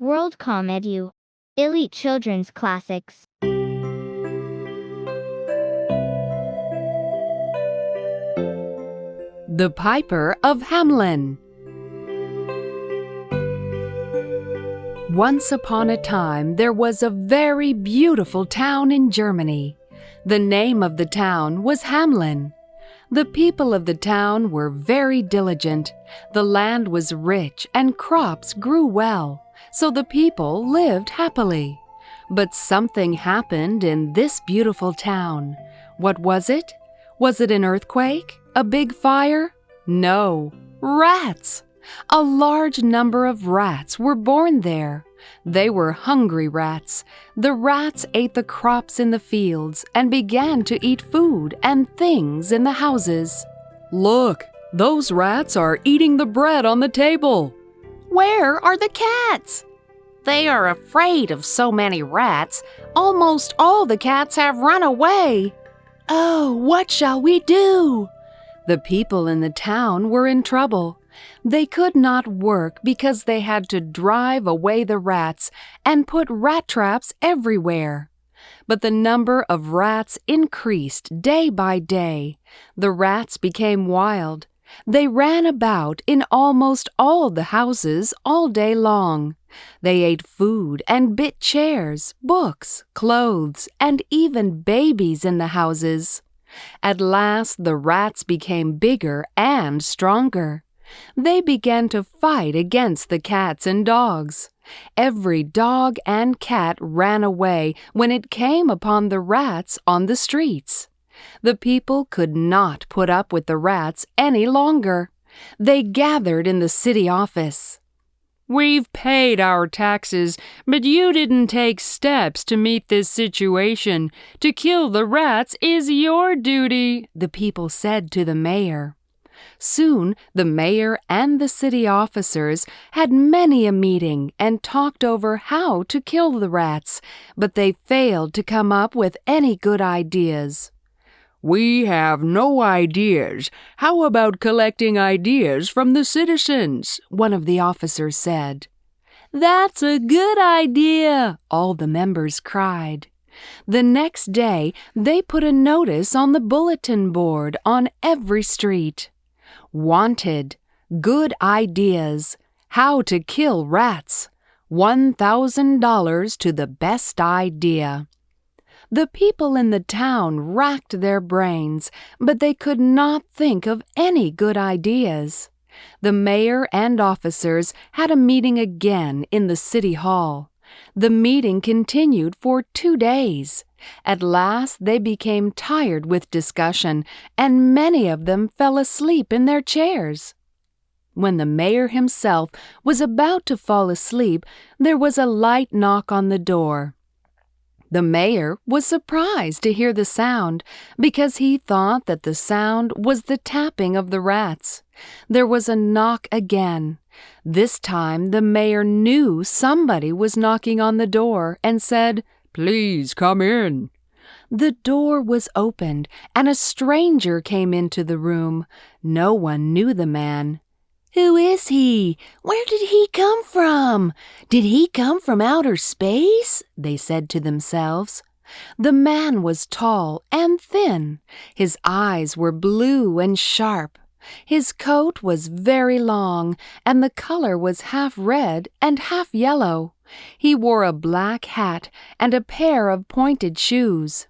WorldComEDU. Elite Children's Classics. The Piper of Hamelin. Once upon a time, there was a very beautiful town in Germany. The name of the town was Hamelin. The people of the town were very diligent. The land was rich and crops grew well, so the people lived happily. But something happened in this beautiful town. What was it? Was it an earthquake? A big fire? No, rats! A large number of rats were born there. They were hungry rats. The rats ate the crops in the fields and began to eat food and things in the houses. Look, those rats are eating the bread on the table. Where are the cats? They are afraid of so many rats. Almost all the cats have run away. Oh, what shall we do? The people in the town were in trouble. They could not work because they had to drive away the rats and put rat traps everywhere. But the number of rats increased day by day. The rats became wild. They ran about in almost all the houses all day long. They ate food and bit chairs, books, clothes, and even babies in the houses. At last the rats became bigger and stronger. They began to fight against the cats and dogs. Every dog and cat ran away when it came upon the rats on the streets. The people could not put up with the rats any longer. They gathered in the city office. "We've paid our taxes, but you didn't take steps to meet this situation. To kill the rats is your duty," the people said to the mayor. Soon the mayor and the city officers had many a meeting and talked over how to kill the rats, but they failed to come up with any good ideas. "We have no ideas. How about collecting ideas from the citizens?" one of the officers said. "That's a good idea," all the members cried. The next day, they put a notice on the bulletin board on every street. Wanted, good ideas, how to kill rats, $1,000 to the best idea. The people in the town racked their brains, but they could not think of any good ideas. The mayor and officers had a meeting again in the city hall. The meeting continued for 2 days. At last they became tired with discussion, and many of them fell asleep in their chairs. When the mayor himself was about to fall asleep, there was a light knock on the door. The mayor was surprised to hear the sound because he thought that the sound was the tapping of the rats. There was a knock again. This time the mayor knew somebody was knocking on the door and said, "Please come in." The door was opened and a stranger came into the room. No one knew the man. "Who is he? Where did he come from? Did he come from outer space?" they said to themselves. The man was tall and thin. His eyes were blue and sharp. His coat was very long, and the color was half red and half yellow. He wore a black hat and a pair of pointed shoes.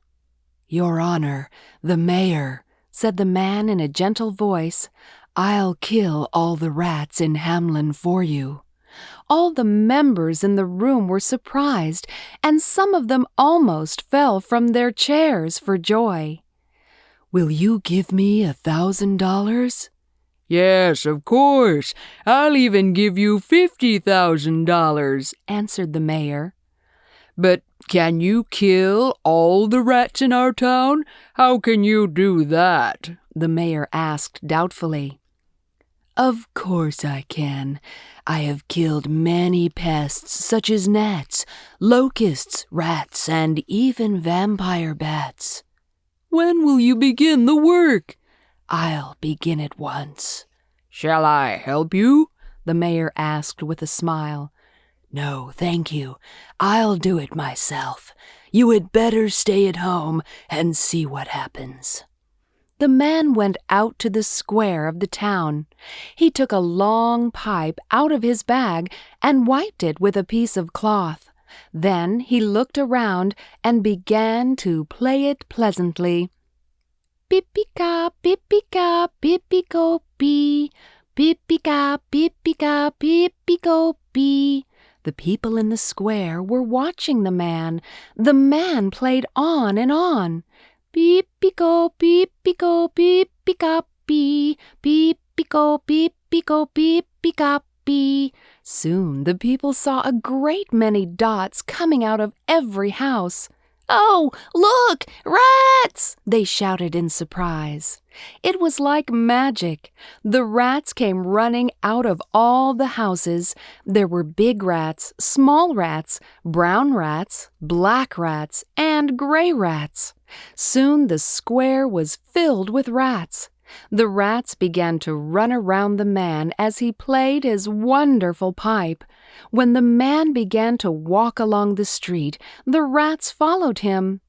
"Your Honor, the mayor," said the man in a gentle voice, "I'll kill all the rats in Hamelin for you." All the members in the room were surprised, and some of them almost fell from their chairs for joy. "Will you give me $1,000? "Yes, of course. I'll even give you $50,000, answered the mayor. "But can you kill all the rats in our town? How can you do that?" the mayor asked doubtfully. "Of course I can. I have killed many pests such as gnats, locusts, rats, and even vampire bats." "When will you begin the work?" "I'll begin at once." "Shall I help you?" the mayor asked with a smile. "No, thank you. I'll do it myself. You had better stay at home and see what happens." The man went out to the square of the town. He took a long pipe out of his bag and wiped it with a piece of cloth. Then he looked around and began to play it pleasantly. Pip-pee-ka, pip-pee-ka, pip-pee-go-pee. Pip-pee-ka, pip-pee-ka, pip-pee-go-pee. The people in the square were watching the man. The man played on and on. Beep-be-go, beep-be-go, beep-be-ga-bee, beep-be-go, beep-be-go, beep-be-ga-bee. Soon the people saw a great many dots coming out of every house. "Oh, look! Rats!" they shouted in surprise. It was like magic. The rats came running out of all the houses. There were big rats, small rats, brown rats, black rats, and gray rats. Soon the square was filled with rats. The rats began to run around the man as he played his wonderful pipe. When the man began to walk along the street, the rats followed him.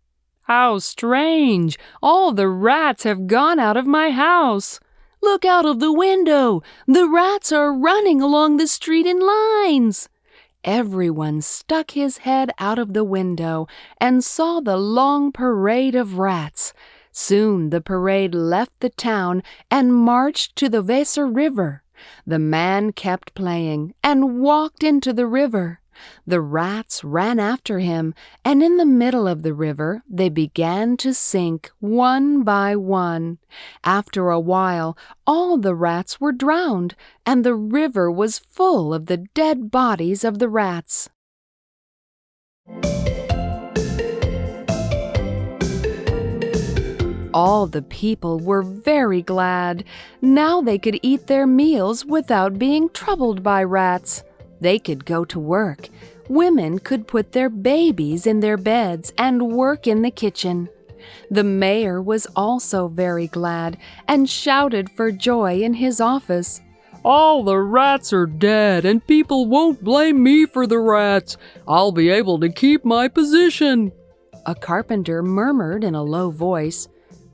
"How strange! All the rats have gone out of my house. Look out of the window! The rats are running along the street in lines." Everyone stuck his head out of the window and saw the long parade of rats. Soon the parade left the town and marched to the Weser River. The man kept playing and walked into the river. The rats ran after him, and in the middle of the river they began to sink one by one. After a while, all the rats were drowned, and the river was full of the dead bodies of the rats. All the people were very glad. Now they could eat their meals without being troubled by rats. They could go to work. Women could put their babies in their beds and work in the kitchen. The mayor was also very glad and shouted for joy in his office. "All the rats are dead, and people won't blame me for the rats. I'll be able to keep my position." A carpenter murmured in a low voice,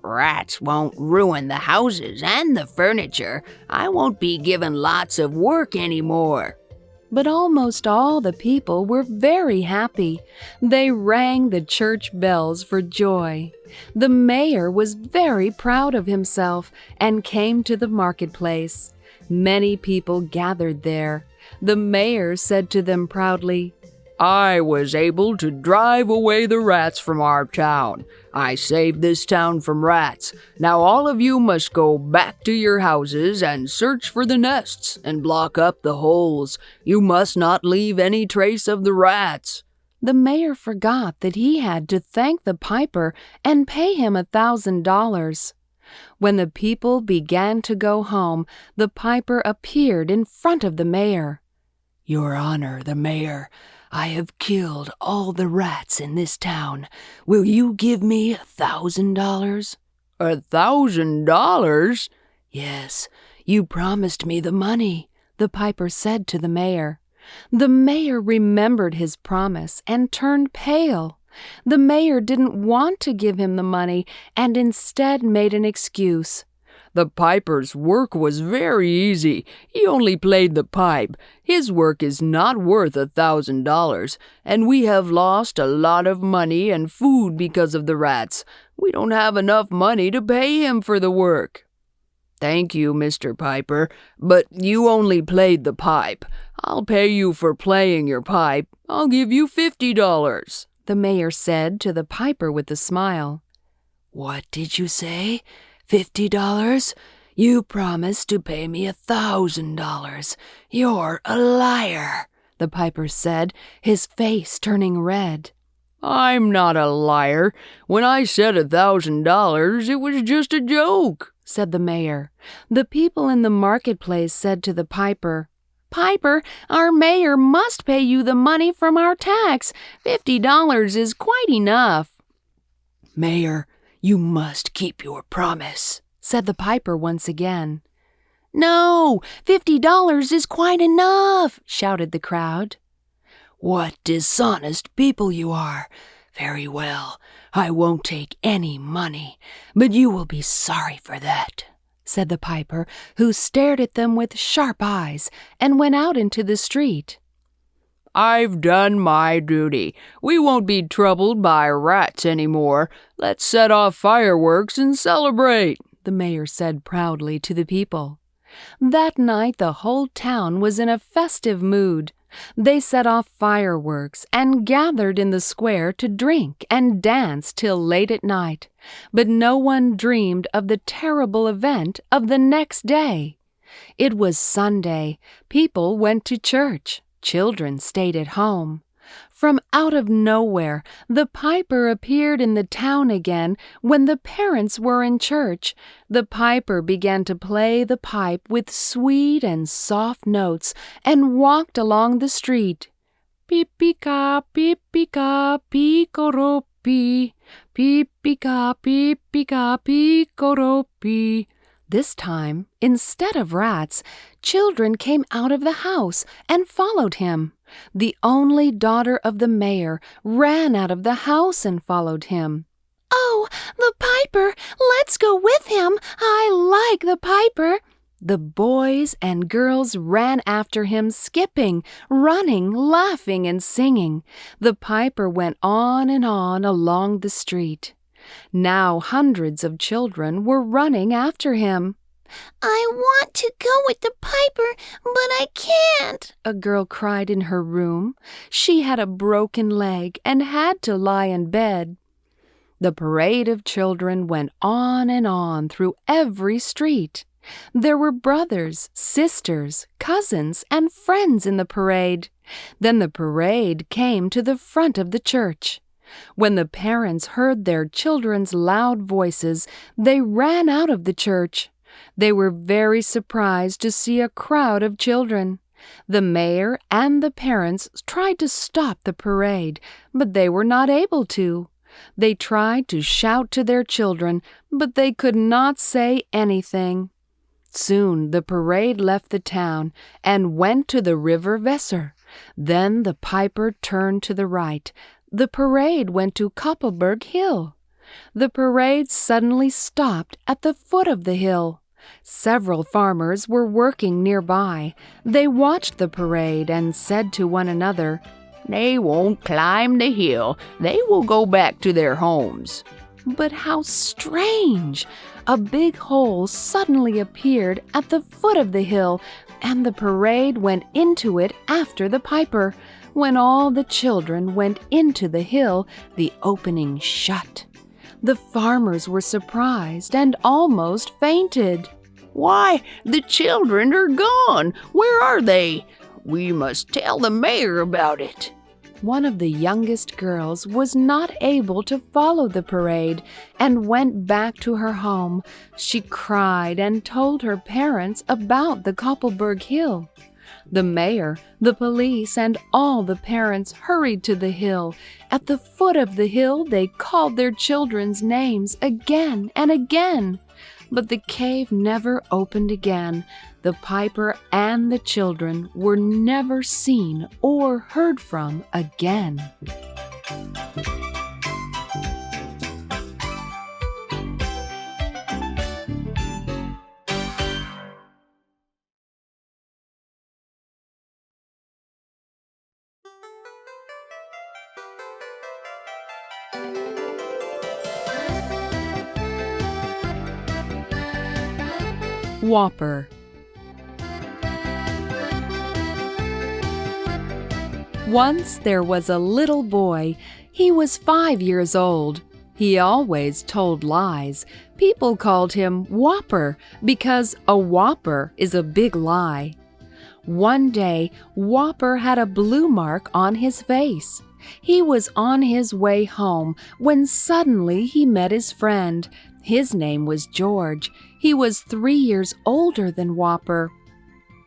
"Rats won't ruin the houses and the furniture. I won't be given lots of work anymore." But almost all the people were very happy. They rang the church bells for joy. The mayor was very proud of himself and came to the marketplace. Many people gathered there. The mayor said to them proudly, "I was able to drive away the rats from our town. I saved this town from rats. Now all of you must go back to your houses and search for the nests and block up the holes. You must not leave any trace of the rats." The mayor forgot that he had to thank the piper and pay him $1,000. When the people began to go home, the piper appeared in front of the mayor. "Your Honor, the mayor, I have killed all the rats in this town. Will you give me $1,000? $1,000? Yes, you promised me the money," the piper said to the mayor. The mayor remembered his promise and turned pale. The mayor didn't want to give him the money and instead made an excuse. "The piper's work was very easy. He only played the pipe. His work is not worth $1,000, and we have lost a lot of money and food because of the rats. We don't have enough money to pay him for the work." "Thank you, Mr. Piper, but you only played the pipe. I'll pay you for playing your pipe. I'll give you $50, the mayor said to the piper with a smile. "What did you say? $50? You promised to pay me $1,000. You're a liar," the piper said, his face turning red. "I'm not a liar. When I said $1,000, it was just a joke," said the mayor. The people in the marketplace said to the piper, "Piper, our mayor must pay you the money from our tax. $50 is quite enough." "Mayor, you must keep your promise," said the piper once again. "No, $50 is quite enough," shouted the crowd. "What dishonest people you are! Very well, I won't take any money, but you will be sorry for that," said the piper, who stared at them with sharp eyes and went out into the street. "I've done my duty. We won't be troubled by rats any more. Let's set off fireworks and celebrate," the mayor said proudly to the people. That night the whole town was in a festive mood. They set off fireworks and gathered in the square to drink and dance till late at night. But no one dreamed of the terrible event of the next day. It was Sunday. People went to church. Children stayed at home. From out of nowhere, the piper appeared in the town again when the parents were in church. The piper began to play the pipe with sweet and soft notes and walked along the street. Pipika, pipika, picoropi, pipika, pipika, picoropi. This time, instead of rats, children came out of the house and followed him. The only daughter of the mayor ran out of the house and followed him. "Oh, the piper! Let's go with him! I like the piper!" The boys and girls ran after him, skipping, running, laughing, and singing. The piper went on and on along the street. Now hundreds of children were running after him. "I want to go with the piper, but I can't," a girl cried in her room. She had a broken leg and had to lie in bed. The parade of children went on and on through every street. There were brothers, sisters, cousins, and friends in the parade. Then the parade came to the front of the church. When the parents heard their children's loud voices, they ran out of the church. They were very surprised to see a crowd of children. The mayor and the parents tried to stop the parade, but they were not able to. They tried to shout to their children, but they could not say anything. Soon the parade left the town and went to the river Weser. Then the piper turned to the right. The parade went to Koppelberg Hill. The parade suddenly stopped at the foot of the hill. Several farmers were working nearby. They watched the parade and said to one another, "They won't climb the hill. They will go back to their homes." But how strange! A big hole suddenly appeared at the foot of the hill, and the parade went into it after the piper. When all the children went into the hill, the opening shut. The farmers were surprised and almost fainted. "Why, the children are gone! Where are they? We must tell the mayor about it." One of the youngest girls was not able to follow the parade and went back to her home. She cried and told her parents about the Koppelberg Hill. The mayor, the police, and all the parents hurried to the hill. At the foot of the hill, they called their children's names again and again. But the cave never opened again. The piper and the children were never seen or heard from again. Whopper. Once there was a little boy. He was 5 years old. He always told lies. People called him Whopper because a whopper is a big lie. One day, Whopper had a blue mark on his face. He was on his way home when suddenly he met his friend. His name was George. He was 3 years older than Whopper.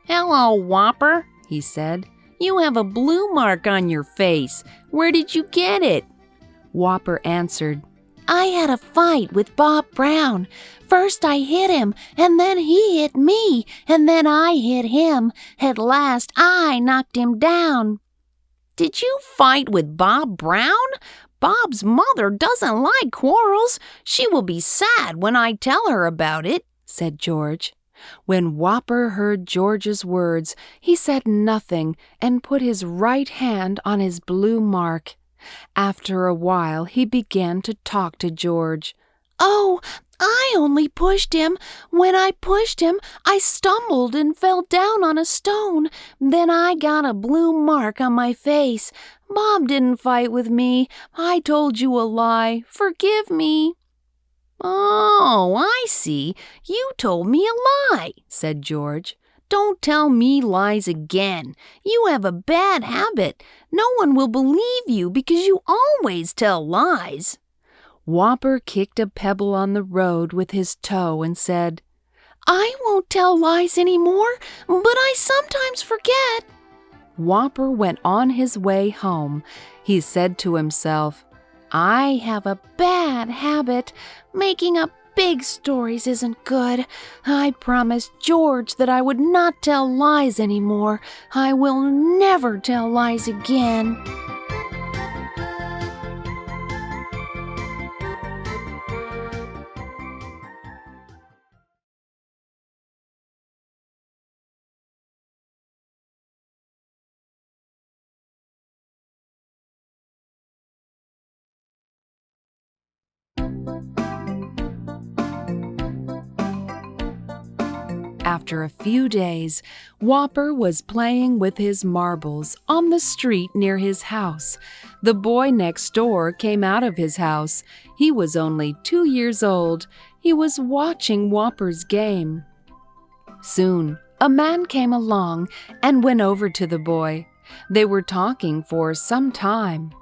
"Hello, Whopper," he said. "You have a blue mark on your face. Where did you get it?" Whopper answered, "I had a fight with Bob Brown. First I hit him, and then he hit me, and then I hit him. At last I knocked him down." Did you fight with Bob Brown? Bob's mother doesn't like quarrels. She will be sad when I tell her about it," said George. When Whopper heard George's words, he said nothing and put his right hand on his blue mark. After a while, he began to talk to George. "Oh, I only pushed him. When I pushed him, I stumbled and fell down on a stone. Then I got a blue mark on my face. Bob didn't fight with me. I told you a lie. Forgive me." "Oh, I see. You told me a lie," said George. "Don't tell me lies again. You have a bad habit. No one will believe you because you always tell lies." Whopper kicked a pebble on the road with his toe and said, "I won't tell lies anymore, but I sometimes forget." Whopper went on his way home. He said to himself, "I have a bad habit. Making up big stories isn't good. I promised George that I would not tell lies anymore. I will never tell lies again." After a few days, Whopper was playing with his marbles on the street near his house. The boy next door came out of his house. He was only 2 years old. He was watching Whopper's game. Soon, a man came along and went over to the boy. They were talking for some time.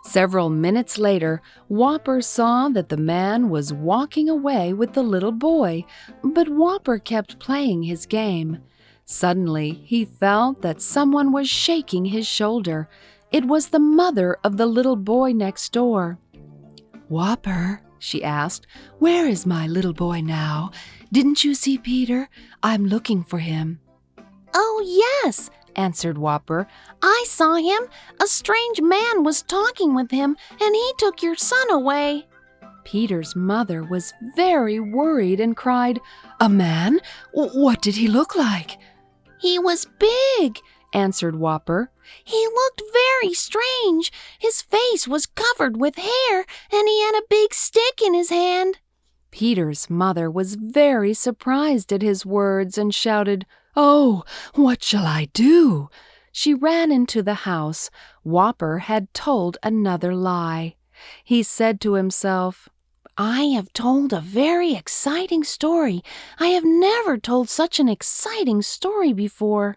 Several minutes later, Whopper saw that the man was walking away with the little boy, but Whopper kept playing his game. Suddenly, he felt that someone was shaking his shoulder. It was the mother of the little boy next door. "Whopper," she asked, "where is my little boy now? Didn't you see Peter? I'm looking for him." "Oh, yes," answered Whopper. "I saw him. A strange man was talking with him, and he took your son away." Peter's mother was very worried and cried, "A man? What did he look like?" "He was big," answered Whopper. "He looked very strange. His face was covered with hair, and he had a big stick in his hand." Peter's mother was very surprised at his words and shouted, "Oh, what shall I do?" She ran into the house. Whopper had told another lie. He said to himself, "I have told a very exciting story. I have never told such an exciting story before."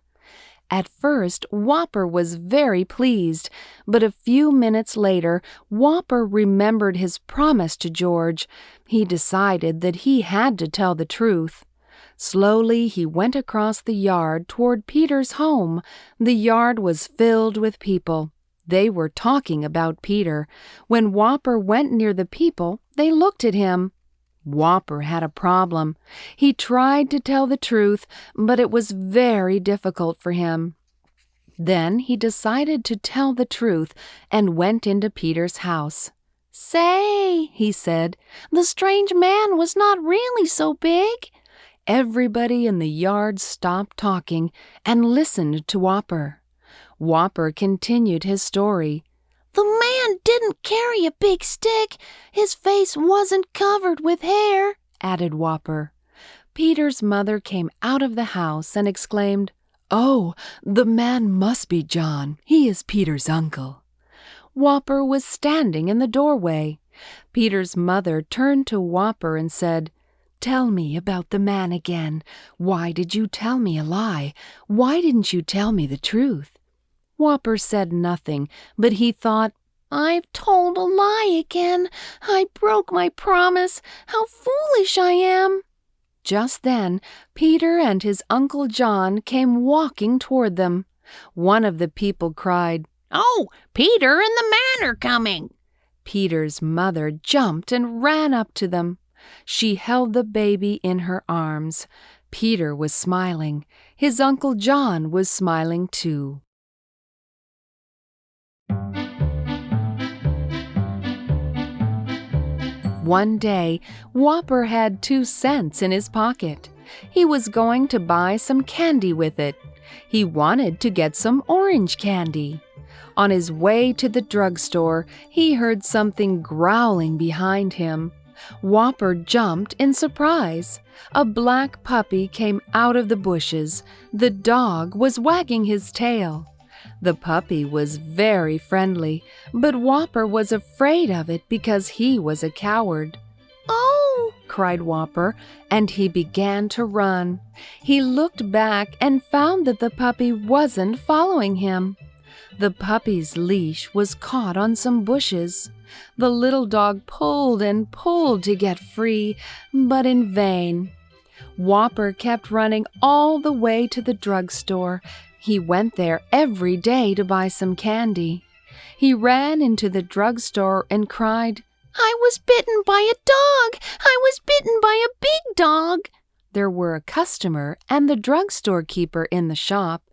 At first, Whopper was very pleased, but a few minutes later, Whopper remembered his promise to George. He decided that he had to tell the truth. Slowly, he went across the yard toward Peter's home. The yard was filled with people. They were talking about Peter. When Whopper went near the people, they looked at him. Whopper had a problem. He tried to tell the truth, but it was very difficult for him. Then he decided to tell the truth and went into Peter's house. "Say," he said, "the strange man was not really so big." Everybody in the yard stopped talking and listened to Whopper. Whopper continued his story. "The man didn't carry a big stick. His face wasn't covered with hair," added Whopper. Peter's mother came out of the house and exclaimed, "Oh, the man must be John. He is Peter's uncle." Whopper was standing in the doorway. Peter's mother turned to Whopper and said, "Tell me about the man again. Why did you tell me a lie? Why didn't you tell me the truth?" Whopper said nothing, but he thought, "I've told a lie again. I broke my promise. How foolish I am." Just then, Peter and his Uncle John came walking toward them. One of the people cried, "Oh, Peter and the man are coming!" Peter's mother jumped and ran up to them. She held the baby in her arms. Peter was smiling. His Uncle John was smiling too. One day, Whopper had 2 cents in his pocket. He was going to buy some candy with it. He wanted to get some orange candy. On his way to the drugstore, he heard something growling behind him. Whopper jumped in surprise. A black puppy came out of the bushes. The dog was wagging his tail. The puppy was very friendly, but Whopper was afraid of it because he was a coward. "Oh!" cried Whopper, and he began to run. He looked back and found that the puppy wasn't following him. The puppy's leash was caught on some bushes. The little dog pulled and pulled to get free, but in vain. Whopper kept running all the way to the drugstore. He went there every day to buy some candy. He ran into the drugstore and cried, "I was bitten by a dog! I was bitten by a big dog!" There were a customer and the drugstore keeper in the shop.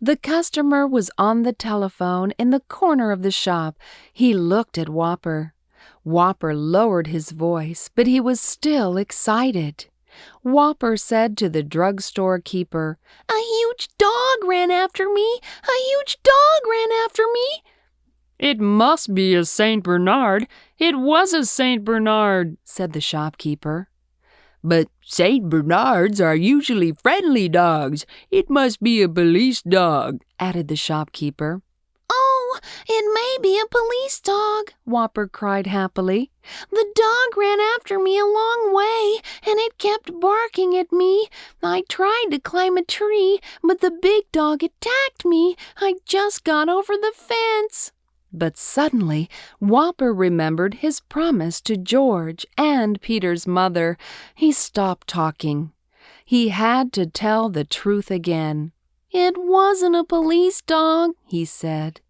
The customer was on the telephone in the corner of the shop. He looked at Whopper. Whopper lowered his voice, but he was still excited. Whopper said to the drugstore keeper, "A huge dog ran after me! A huge dog ran after me!" "It must be a Saint Bernard. It was a Saint Bernard," said the shopkeeper. "But Saint Bernards are usually friendly dogs. It must be a police dog," added the shopkeeper. "Oh, it may be a police dog," Whopper cried happily. "The dog ran after me a long way, and it kept barking at me. I tried to climb a tree, but the big dog attacked me. I just got over the fence." But suddenly, Whopper remembered his promise to George and Peter's mother. He stopped talking. He had to tell the truth again. "It wasn't a police dog," he said.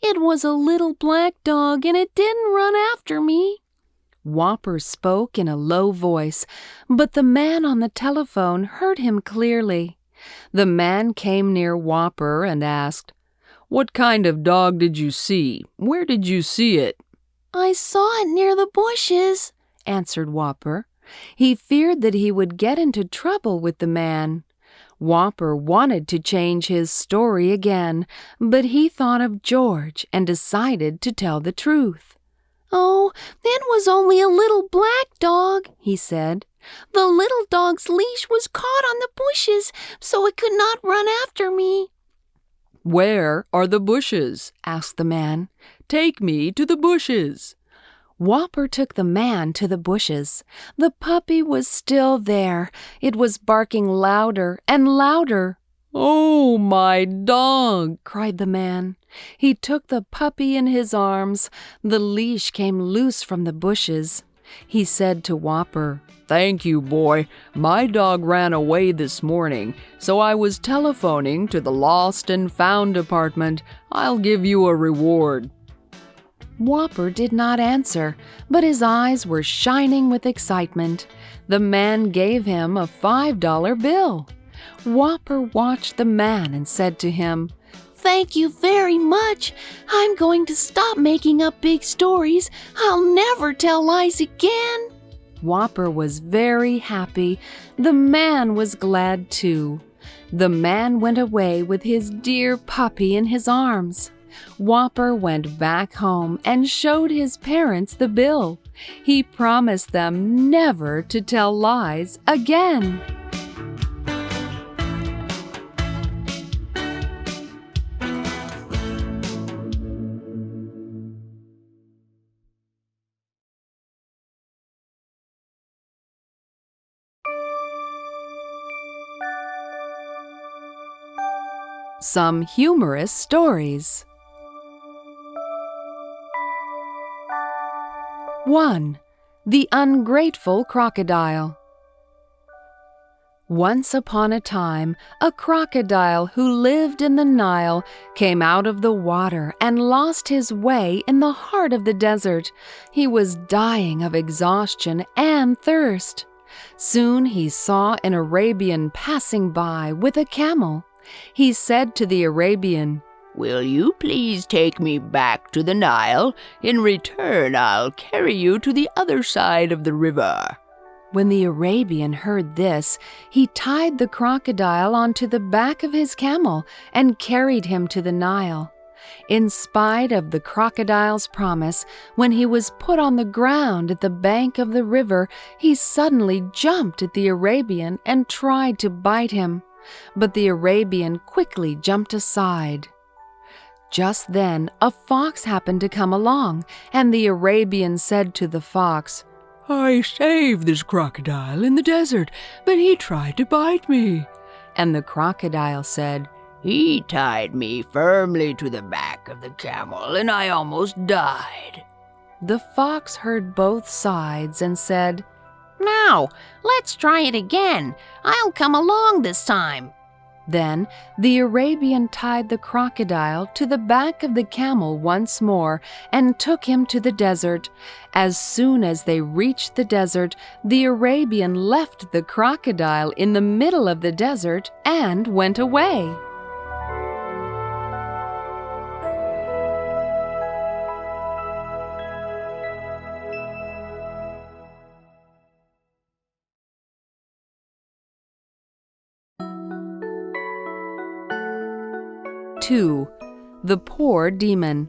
"It was a little black dog, and it didn't run after me." Whopper spoke in a low voice, but the man on the telephone heard him clearly. The man came near Whopper and asked, "What kind of dog did you see? Where did you see it?" "I saw it near the bushes," answered Whopper. He feared that he would get into trouble with the man. Whopper wanted to change his story again, but he thought of George and decided to tell the truth. "Oh, it was only a little black dog," he said. "The little dog's leash was caught on the bushes, so it could not run after me." "Where are the bushes?" asked the man. "Take me to the bushes." Whopper took the man to the bushes. The puppy was still there. It was barking louder and louder. "Oh, my dog!" cried the man. He took the puppy in his arms. The leash came loose from the bushes. He said to Whopper, "Thank you, boy. My dog ran away this morning, so I was telephoning to the Lost and Found department. I'll give you a reward." Whopper did not answer, but his eyes were shining with excitement. The man gave him a $5 bill. Whopper watched the man and said to him, "Thank you very much. I'm going to stop making up big stories. I'll never tell lies again." Whopper was very happy. The man was glad too. The man went away with his dear puppy in his arms. Whopper went back home and showed his parents the bill. He promised them never to tell lies again. Some humorous stories. 1. The Ungrateful Crocodile. Once upon a time, a crocodile who lived in the Nile came out of the water and lost his way in the heart of the desert. He was dying of exhaustion and thirst. Soon he saw an Arabian passing by with a camel. He said to the Arabian, Will you please take me back to the Nile? In return, I'll carry you to the other side of the river." When the Arabian heard this, he tied the crocodile onto the back of his camel and carried him to the Nile. In spite of the crocodile's promise, when he was put on the ground at the bank of the river, he suddenly jumped at the Arabian and tried to bite him. But the Arabian quickly jumped aside. Just then, a fox happened to come along, and the Arabian said to the fox, "I saved this crocodile in the desert, but he tried to bite me." And the crocodile said, "He tied me firmly to the back of the camel, and I almost died." The fox heard both sides and said, "Now, let's try it again. I'll come along this time." Then the Arabian tied the crocodile to the back of the camel once more and took him to the desert. As soon as they reached the desert, the Arabian left the crocodile in the middle of the desert and went away. The Poor Demon.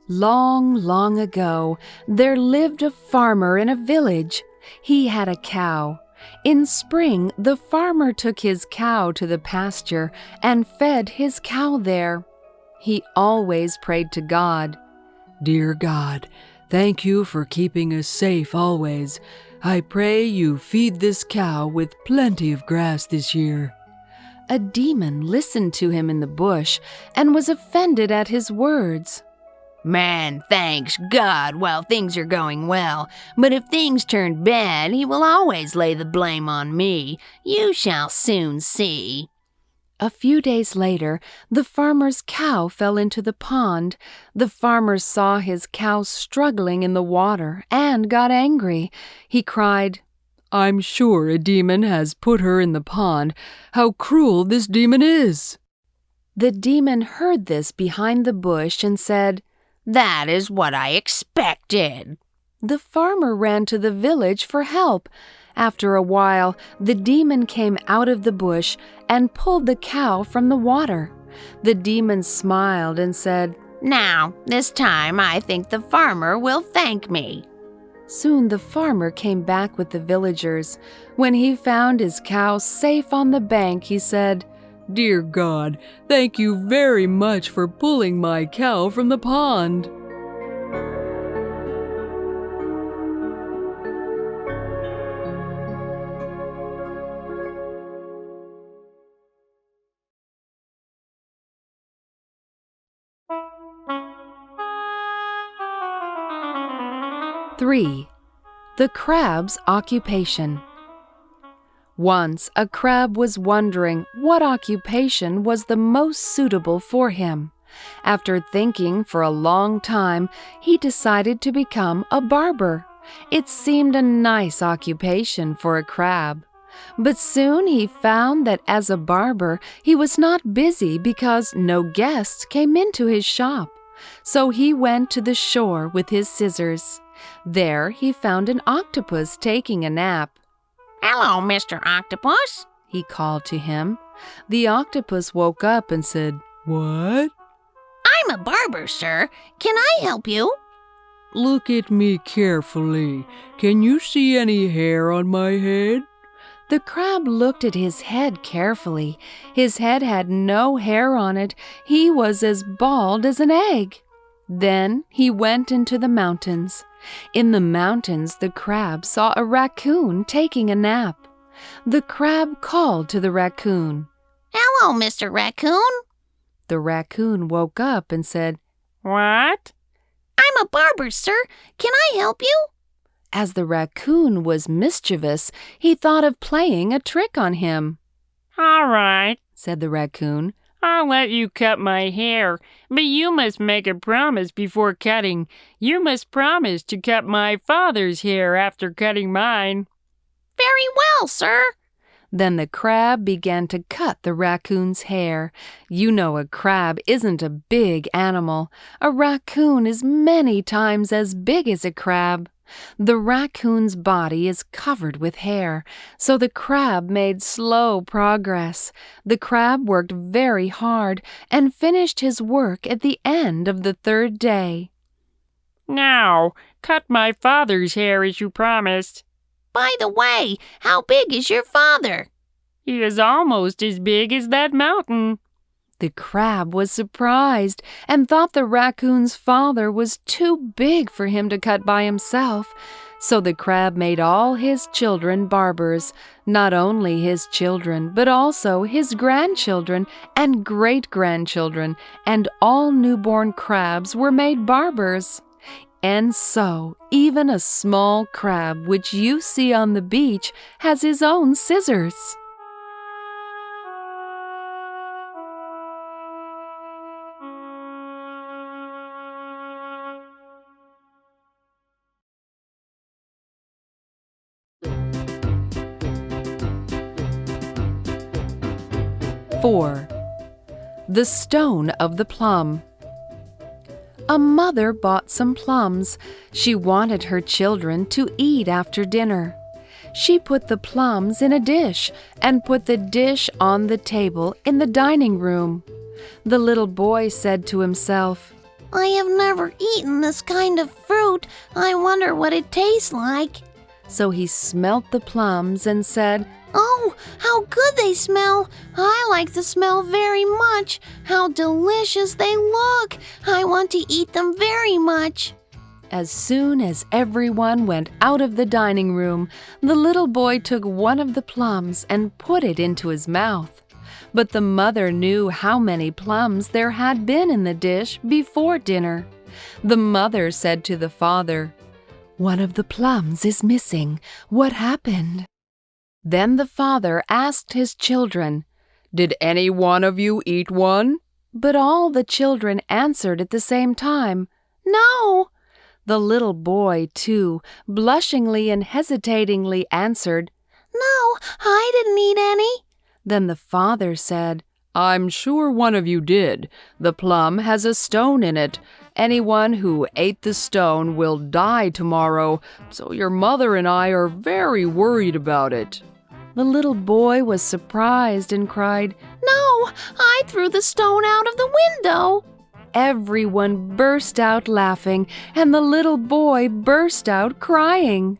Long, long ago, there lived a farmer in a village. He had a cow. In spring, the farmer took his cow to the pasture and fed his cow there. He always prayed to God. "Dear God, thank you for keeping us safe always. I pray you feed this cow with plenty of grass this year." A demon listened to him in the bush and was offended at his words. "Man thanks God while things are going well, but if things turn bad, he will always lay the blame on me. You shall soon see." A few days later, the farmer's cow fell into the pond. The farmer saw his cow struggling in the water and got angry. He cried, "I'm sure a demon has put her in the pond. How cruel this demon is!" The demon heard this behind the bush and said, "That is what I expected." The farmer ran to the village for help. After a while, the demon came out of the bush and pulled the cow from the water. The demon smiled and said, "Now, this time I think the farmer will thank me." Soon the farmer came back with the villagers. When he found his cow safe on the bank, he said, "Dear God, thank you very much for pulling my cow from the pond." The crab's occupation. Once a crab was wondering what occupation was the most suitable for him. After thinking for a long time, he decided to become a barber. It seemed a nice occupation for a crab. But soon he found that as a barber, he was not busy because no guests came into his shop. So he went to the shore with his scissors. There he found an octopus taking a nap. "Hello, Mr. Octopus," he called to him. The octopus woke up and said, "What?" "I'm a barber, sir. Can I help you?" "Look at me carefully. Can you see any hair on my head?" The crab looked at his head carefully. His head had no hair on it. He was as bald as an egg. Then he went into the mountains. In the mountains, the crab saw a raccoon taking a nap. The crab called to the raccoon. "Hello, Mr. Raccoon." The raccoon woke up and said, "What?" "I'm a barber, sir. Can I help you?" As the raccoon was mischievous, he thought of playing a trick on him. "All right," said the raccoon. "I'll let you cut my hair, but you must make a promise before cutting. You must promise to cut my father's hair after cutting mine." "Very well, sir." Then the crab began to cut the raccoon's hair. You know a crab isn't a big animal. A raccoon is many times as big as a crab. The raccoon's body is covered with hair, so the crab made slow progress. The crab worked very hard and finished his work at the end of the 3rd day. Now, cut my father's hair as you promised. By the way, how big is your father? He is almost as big as that mountain. The crab was surprised and thought the raccoon's father was too big for him to cut by himself. So the crab made all his children barbers, not only his children, but also his grandchildren and great-grandchildren, and all newborn crabs were made barbers. And so, even a small crab which you see on the beach has his own scissors. The Stone of the Plum. A mother bought some plums. She wanted her children to eat after dinner. She put the plums in a dish and put the dish on the table in the dining room. The little boy said to himself, I have never eaten this kind of fruit. I wonder what it tastes like. So he smelt the plums and said, Oh, how good they smell! I like the smell very much. How delicious they look! I want to eat them very much. As soon as everyone went out of the dining room, the little boy took one of the plums and put it into his mouth. But the mother knew how many plums there had been in the dish before dinner. The mother said to the father, One of the plums is missing. What happened? Then the father asked his children, Did any one of you eat one? But all the children answered at the same time, No. The little boy, too, blushingly and hesitatingly answered, No, I didn't eat any. Then the father said, I'm sure one of you did. The plum has a stone in it. Anyone who ate the stone will die tomorrow, so your mother and I are very worried about it. The little boy was surprised and cried, No, I threw the stone out of the window. Everyone burst out laughing, and the little boy burst out crying.